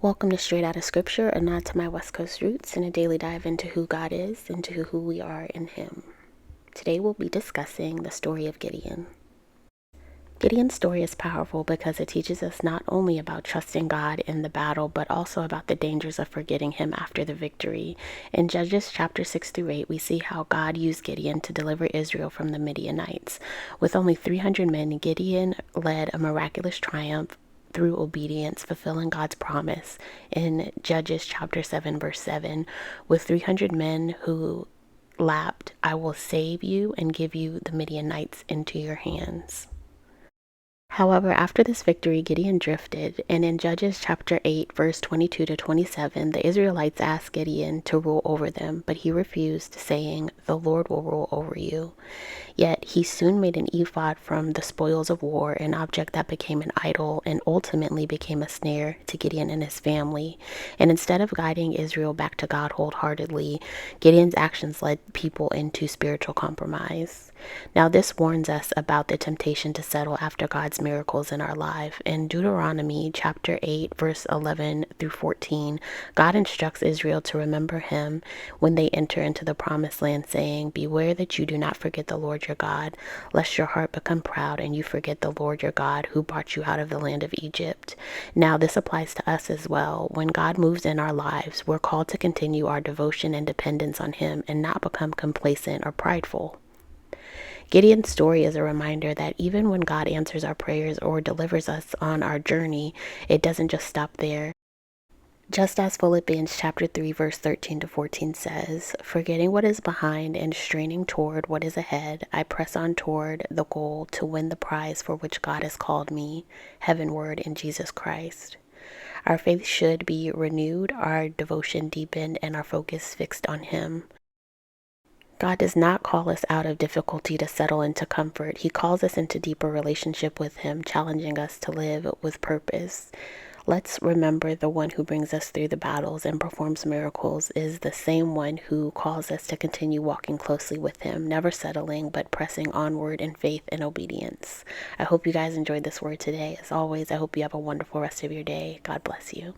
Welcome to Straight Outta Scripture, a nod to my West Coast roots and a daily dive into who God is and to who we are in Him. Today we'll be discussing the story of Gideon. Gideon's story is powerful because it teaches us not only about trusting God in the battle, but also about the dangers of forgetting Him after the victory. In Judges chapter 6 through 8, we see how God used Gideon to deliver Israel from the Midianites. With only 300 men, Gideon led a miraculous triumph through obedience, fulfilling God's promise in Judges chapter 7, verse 7. With 300 men who lapped, I will save you and give you the Midianites into your hands. However, after this victory, Gideon drifted, and in Judges chapter 8, verse 22 to 27, the Israelites asked Gideon to rule over them, but he refused, saying, "The Lord will rule over you." Yet he soon made an ephod from the spoils of war, an object that became an idol and ultimately became a snare to Gideon and his family. And instead of guiding Israel back to God wholeheartedly, Gideon's actions led people into spiritual compromise. Now, this warns us about the temptation to settle after God's miracles in our life. In Deuteronomy chapter 8, verse 11 through 14, God instructs Israel to remember Him when they enter into the promised land, saying, "Beware that you do not forget the Lord your God, lest your heart become proud and you forget the Lord your God who brought you out of the land of Egypt." Now, this applies to us as well. When God moves in our lives, we're called to continue our devotion and dependence on Him and not become complacent or prideful. Gideon's story is a reminder that even when God answers our prayers or delivers us on our journey, it doesn't just stop there. Just as Philippians chapter 3 verse 13 to 14 says, "Forgetting what is behind and straining toward what is ahead, I press on toward the goal to win the prize for which God has called me heavenward in Jesus Christ." Our faith should be renewed, our devotion deepened, and our focus fixed on Him. God does not call us out of difficulty to settle into comfort. He calls us into deeper relationship with Him, challenging us to live with purpose. Let's remember the one who brings us through the battles and performs miracles is the same one who calls us to continue walking closely with Him, never settling, but pressing onward in faith and obedience. I hope you guys enjoyed this word today. As always, I hope you have a wonderful rest of your day. God bless you.